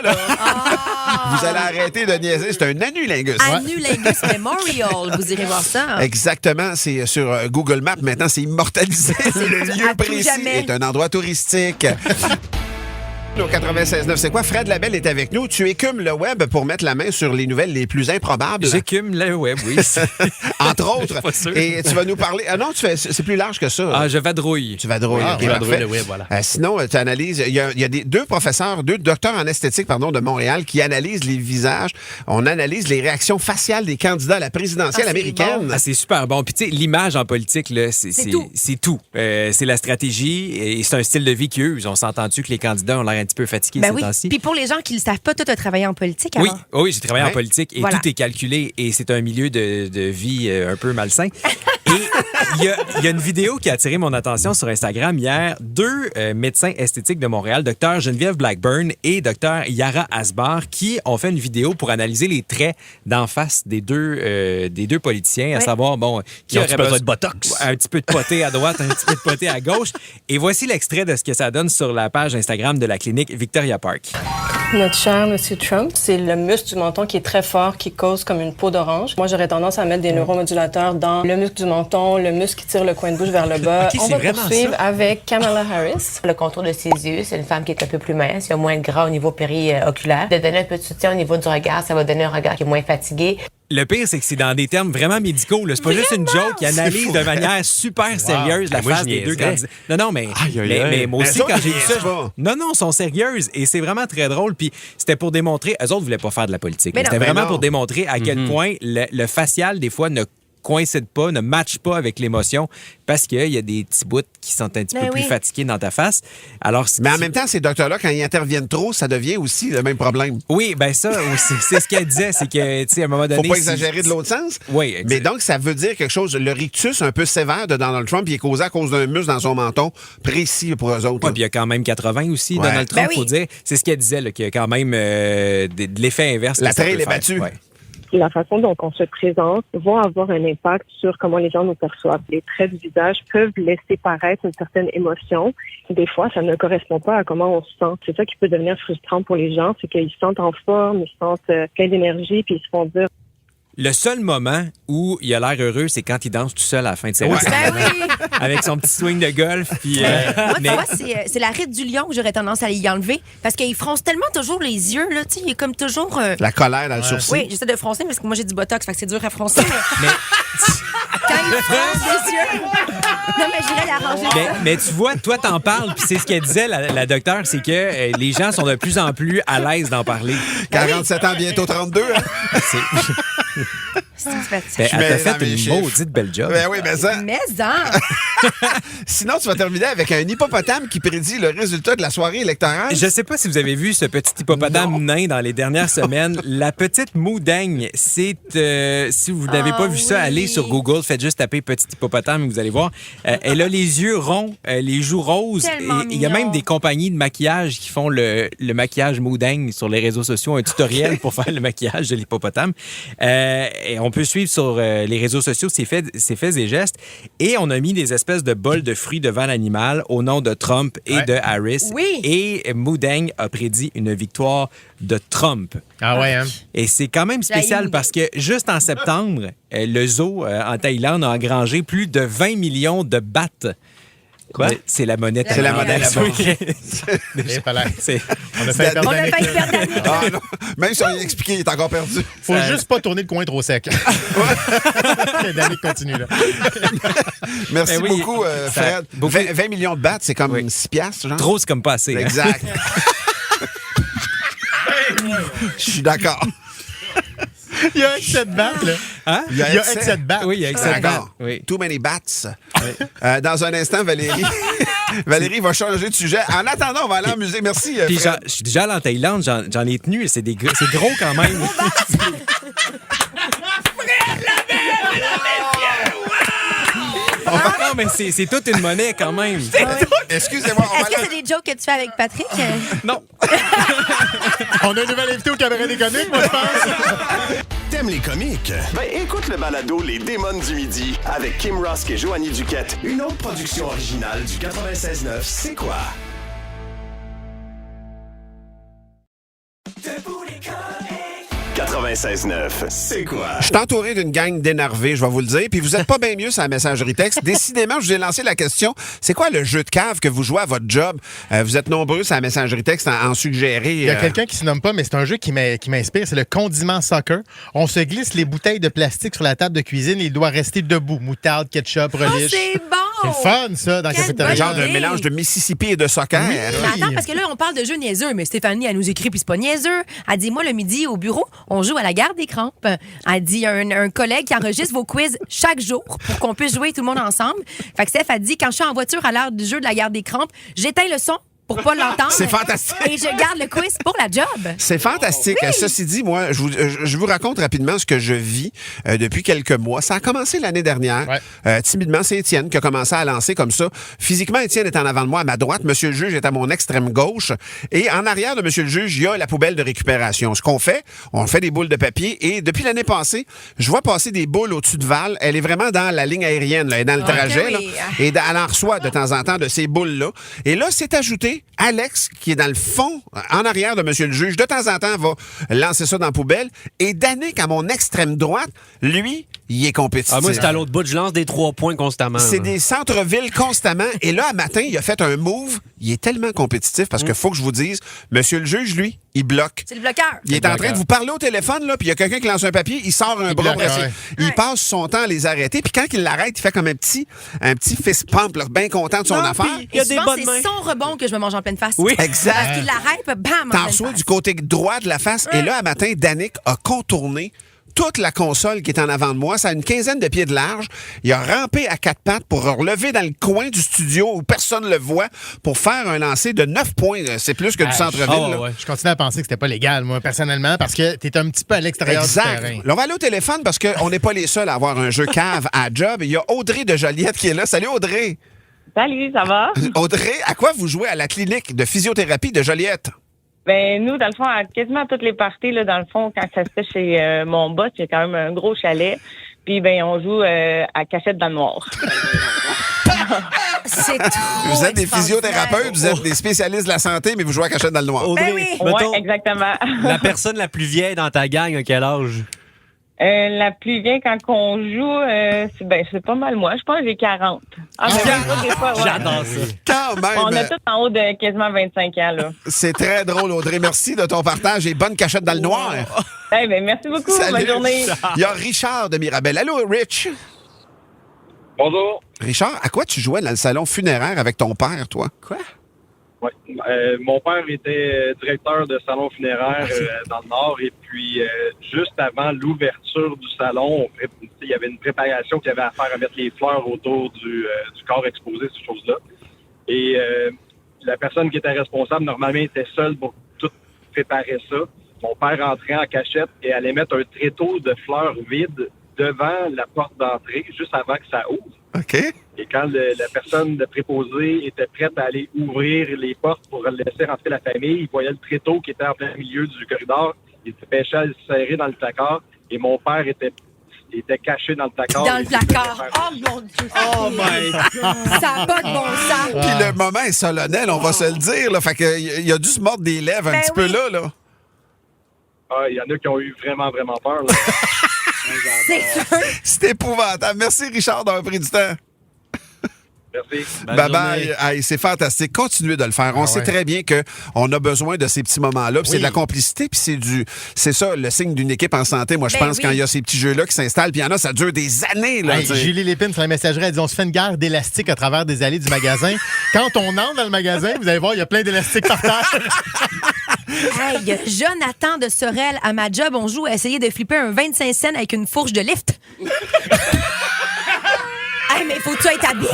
vous allez arrêter de niaiser. C'est un anulingus. Anulingus Memorial. Vous irez voir ça. Exactement, c'est sur Google Maps. Maintenant, c'est immortalisé. Le lieu à tout précis jamais. est un endroit touristique. Au 96.9, c'est quoi? Fred Labelle est avec nous. Tu écumes le web pour mettre la main sur les nouvelles les plus improbables. J'écume le web, oui. Entre autres. Pas sûr. Et tu vas nous parler... Ah non, c'est plus large que ça. Ah, je vadrouille. Tu vadrouilles. Ah, OK, Je vais parfait. le web, voilà. Sinon, tu analyses. Il y a deux professeurs, deux docteurs en esthétique, de Montréal qui analysent les visages. On analyse les réactions faciales des candidats à la présidentielle Ah, c'est américaine. Ah, c'est super bon. Puis, tu sais, l'image en politique, là, C'est tout. C'est tout. C'est la stratégie et c'est un style de vie qu'ils usent. On s'entend-tu que les candidats ont l'air un petit peu fatigués Ben ces oui. temps-ci? Puis pour les gens qui ne le savent pas, toi, tu as travaillé en politique Oui, avant. oui, j'ai travaillé Ouais. en politique et Voilà. tout est calculé et c'est un milieu de vie un peu malsain. Et il y a une vidéo qui a attiré mon attention sur Instagram hier. Deux médecins esthétiques de Montréal, Dr Geneviève Blackburn et Dr Yara Asbar, qui ont fait une vidéo pour analyser les traits d'en face des deux politiciens, à Ouais. savoir, bon, qui Ils ont aurait besoin de botox. un petit peu de poté à droite, un petit peu de poté à gauche. Et voici l'extrait de ce que ça donne sur la page Instagram de la clinique Victoria Park. Notre cher M. Trump, c'est le muscle du menton qui est très fort, qui cause comme une peau d'orange. Moi, j'aurais tendance à mettre des neuromodulateurs dans le muscle du menton, le muscle qui tire le coin de bouche vers le bas. Ok, On c'est va vraiment poursuivre ça. avec Kamala Harris. Le contour de ses yeux, c'est une femme qui est un peu plus mince, il y a moins de gras au niveau périoculaire. De donner un peu de soutien au niveau du regard, ça va donner un regard qui est moins fatigué. Le pire, c'est que c'est dans des termes vraiment médicaux. Là. C'est pas juste une joke qui analyse de manière super sérieuse la Moi, face je des deux niaisais. candidats. Non, mais, Aïe, aïe, aïe. mais moi Mais aussi, eux autres, quand j'ai ils vu ça, niaisent pas. non, sont sérieuses. Et c'est vraiment très drôle. Puis c'était pour démontrer, eux autres voulaient pas faire de la politique. Mais C'était non. vraiment Mais non. pour démontrer à quel point le facial, des fois, ne coïncide pas, ne matche pas avec l'émotion parce qu'il y a des petits bouts qui sont un petit Ben peu plus oui. fatigués dans ta face. Alors, Mais en même temps, ces docteurs-là, quand ils interviennent trop, ça devient aussi le même problème. oui, ben ça aussi, c'est ce qu'elle disait, c'est que, tu sais, à un moment donné... Faut pas si- exagérer de l'autre sens. Oui, exact. Mais donc, ça veut dire quelque chose. Le rictus un peu sévère de Donald Trump, il est causé à cause d'un muscle dans son menton précis pour eux autres. Ouais, là. puis il y a quand même 80 aussi, Ouais. Donald Trump, Ben oui. faut dire. C'est ce qu'elle disait, là, qu'il y a quand même de l'effet inverse. que La ça trail peut est faire. battue. Ouais. La façon dont on se présente va avoir un impact sur comment les gens nous perçoivent. Les traits du visage peuvent laisser paraître une certaine émotion. Des fois, ça ne correspond pas à comment on se sent. C'est ça qui peut devenir frustrant pour les gens, c'est qu'ils se sentent en forme, ils se sentent pleins d'énergie, puis ils se font dire Le seul moment où il a l'air heureux, c'est quand il danse tout seul à la fin de sa Ouais. Ben oui. avec son petit swing de golf. Puis, Moi, tu mais- vois, c'est la ride du lion que j'aurais tendance à y enlever parce qu'il fronce tellement toujours les yeux, là, tu sais, il est comme toujours... La colère dans le sourcil. Oui, j'essaie de froncer parce que moi, j'ai du botox, fait que c'est dur à froncer, mais mais, quand il fronce les yeux... Non, mais j'irais l'arranger mais, ça. mais tu vois, toi, t'en parles, puis c'est ce qu'elle disait, la docteure, c'est que les gens sont de plus en plus à l'aise d'en parler. 47 ans, bientôt 32. Hein? C'est une fête. Ben, Je elle mets t'a dans fait mes une chiffres. maudite belle job. Ben oui, mais ça. Mais en... Sinon, tu vas terminer avec un hippopotame qui prédit le résultat de la soirée électorale. Je sais pas si vous avez vu ce petit hippopotame nain dans les dernières semaines. La petite Moudaigne, c'est... si vous n'avez pas vu ça, oui. allez sur Google, faites juste taper petit hippopotame et vous allez voir. Elle a les yeux ronds, les joues roses. Tellement Et il y a mignon. même des compagnies de maquillage qui font le maquillage Moudaigne sur les réseaux sociaux, un tutoriel pour faire le maquillage de l'hippopotame. Et on peut suivre sur les réseaux sociaux ses faits et gestes. Et on a mis des espèces de bols de fruits devant l'animal au nom de Trump et Ouais. de Harris. Oui. Et Moudaigne a prédit une victoire de Trump. Ah ouais, hein? Et c'est quand même spécial Jaïm. parce que juste en septembre, le zoo en Thaïlande a engrangé plus de 20 millions de bahts. Quoi? C'est la monnaie C'est la monnaie thaïlandaise. là-bas. Et voilà. C'est- On a fait perdre On a Annick. failli perdre Annick. Ah, non. Même si on lui a expliqué, il est encore perdu. Faut juste pas tourner le coin trop sec. Danick continue, là. Merci Ben oui, beaucoup, ça- Fred. beaucoup- 20 millions de bahts, c'est comme Oui. 6 piastres, genre? Trop, c'est comme pas assez. hein. Exact. Je suis d'accord. Il y a excès de battes, là. Hein? Il y a excès de battes. Oui, il y a excès de D'accord. bahts. Oui. Too many bats. Dans un instant, Valérie. Valérie va changer de sujet. En attendant, on va aller en musée. Merci, Puis Fred. je suis déjà allé en Thaïlande, j'en ai tenu. C'est gros quand même. Non, mais c'est toute une monnaie quand même. Excusez-moi, on va Est-ce que aller... c'est des jokes que tu fais avec Patrick? Non. On a un nouvel invité au cabaret des comiques, moi, je pense. T'aimes les comiques? Ben écoute le balado Les Démons du Midi avec Kim Rusk et Joanie Duquette. Une autre production originale du 96.9 C'est quoi? Debout les comiques. 96.9 C'est quoi? Je suis entouré d'une gang d'énervés, je vais vous le dire. Puis vous êtes pas bien mieux sur la messagerie texte. Décidément, je vous ai lancé la question. C'est quoi le jeu de cave que vous jouez à votre job? Vous êtes nombreux sur la messagerie texte à en suggérer. Il y a quelqu'un qui se nomme pas, mais c'est un jeu qui m'inspire. C'est le condiment soccer. On se glisse les bouteilles de plastique sur la table de cuisine et il doit rester debout. Moutarde, ketchup, Oh, relish. c'est bon! C'est le fun, ça, dans la Quelle cafétéria. Un genre de idée. mélange de Mississippi et de soccer. Mais attends, parce que là, on parle de jeux niaiseux, mais Stéphanie, elle nous écrit, puis c'est pas niaiseux. Elle dit, moi, le midi, au bureau, on joue à la garde des crampes. Elle dit, il y a un collègue qui enregistre vos quiz chaque jour pour qu'on puisse jouer tout le monde ensemble. Fait que Steph a dit, quand je suis en voiture à l'heure du jeu de la garde des crampes, j'éteins le son pour pas l'entendre. C'est fantastique. Et je garde le quiz pour la job. C'est fantastique. Ceci dit, moi, je vous raconte rapidement ce que je vis depuis quelques mois. Ça a commencé l'année dernière. Ouais. Timidement, c'est Étienne qui a commencé à lancer comme ça. Physiquement, Étienne est en avant de moi à ma droite. Monsieur le juge est à mon extrême gauche. Et en arrière de Monsieur le juge, il y a la poubelle de récupération. Ce qu'on fait, on fait des boules de papier. Et depuis l'année passée, je vois passer des boules au-dessus de Val. Elle est vraiment dans la ligne aérienne, là. Elle est dans le trajet. oui. Là. Et elle en reçoit de temps en temps de ces boules-là. Et là, c'est ajouté Et Alex, qui est dans le fond, en arrière de monsieur le juge, de temps en temps, va lancer ça dans la poubelle. Et Danick, à mon extrême droite, lui, il est compétitif. Ah, moi, c'est à l'autre bout. Je lance des 3 points constamment. C'est des centres-villes constamment. Et là, à matin, il a fait un move. Il est tellement compétitif parce qu'il faut que je vous dise, monsieur le juge, lui, il bloque. C'est le bloqueur. Il est en train de vous parler au téléphone, là, puis il y a quelqu'un qui lance un papier, il sort un bras. Il passe son temps à les arrêter. Puis quand il l'arrête, il fait comme un petit fist pump, là, bien content de son affaire. Il y a des bonnes mains. C'est son rebond que je me mange en pleine face. Oui, exact. Parce qu'il l'arrête, bam, t'en reçois du côté droit de la face. Et là, à matin, Danick a contourné toute la console qui est en avant de moi. Ça a une 15aine de pieds de large. Il a rampé à 4 pattes pour relever dans le coin du studio où personne ne le voit pour faire un lancer de 9 points. C'est plus que du centre-ville. Ouais. Je continue à penser que c'était pas légal, moi, personnellement, parce que t'es un petit peu à l'extérieur du terrain. Là, on va aller au téléphone parce qu'on n'est pas les seuls à avoir un jeu cave à job. Il y a Audrey de Joliette qui est là. Salut, Audrey. Salut, ça va? Audrey, à quoi vous jouez à la clinique de physiothérapie de Joliette? Ben nous, dans le fond, à quasiment toutes les parties, là, dans le fond, quand ça se fait chez mon boss, il y a quand même un gros chalet. Puis ben on joue à cachette dans le noir. C'est trop. Vous êtes des physiothérapeutes, vous êtes des spécialistes de la santé, mais vous jouez à cachette dans le noir. Audrey, mettons, exactement. La personne la plus vieille dans ta gang, à quel âge? La plus vieille, quand on joue, c'est pas mal moi. Je pense que j'ai 40. J'adore ça. Quand même. On a tous en haut de quasiment 25 ans, là. C'est très drôle, Audrey. Merci de ton partage et bonne cachette dans le noir. Merci beaucoup. Salut. Bonne journée. Il y a Richard de Mirabel. Allô, Rich. Bonjour. Richard, à quoi tu jouais dans le salon funéraire avec ton père, toi? Quoi? Oui. Mon père était directeur de salon funéraire dans le Nord et puis juste avant l'ouverture du salon, il y avait une préparation qu'il y avait à faire à mettre les fleurs autour du corps exposé, ces choses-là. Et la personne qui était responsable, normalement, était seule pour tout préparer ça. Mon père rentrait en cachette et allait mettre un tréteau de fleurs vides devant la porte d'entrée, juste avant que ça ouvre. OK. Et quand la personne de préposé était prête à aller ouvrir les portes pour laisser rentrer la famille, il voyait le tréteau qui était en plein milieu du corridor. Il dépêchait à le serrer dans le placard. Et mon père était caché dans le placard. Dans le placard. Oh mon Dieu. Oh my God. Ça n'a pas de bon sens. Puis le moment est solennel, on va se le dire. Là. Fait qu'il a dû se mordre des lèvres un petit peu là. Ah, il y en a qui ont eu vraiment, vraiment peur. Là. C'est épouvantable. Merci, Richard, d'avoir pris du temps. Merci. Bye-bye. Hey, c'est fantastique. Continuez de le faire. On sait très bien qu'on a besoin de ces petits moments-là. C'est de la complicité, puis c'est ça, le signe d'une équipe en santé. Moi, je pense quand il y a ces petits jeux-là qui s'installent, puis il y en a, ça dure des années. Là, Julie Lépine, sur la messagerie, elle dit on se fait une guerre d'élastiques à travers des allées du magasin. Quand on entre dans le magasin, vous allez voir, il y a plein d'élastiques par terre. Hey, Jonathan de Sorel, à ma job, on joue à essayer de flipper un 25 cents avec une fourche de lift. Hey, mais faut-tu être habile?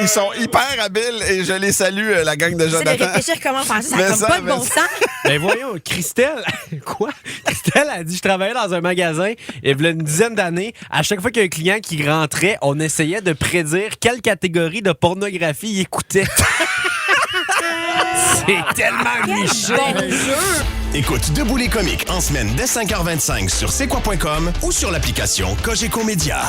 Ils sont hyper habiles et je les salue, la gang de Jonathan. C'est de réfléchir comment faire ça, ça n'a pas de bon sens. Ben voyons, Christelle, quoi? Christelle a dit, je travaillais dans un magasin et il y a une dizaine d'années, à chaque fois qu'il y a un client qui rentrait, on essayait de prédire quelle catégorie de pornographie il écoutait. C'est tellement niché. Bon jeu. Écoute Debout les comiques en semaine dès 5h25 sur c'est quoi.com ou sur l'application Cogeco Média.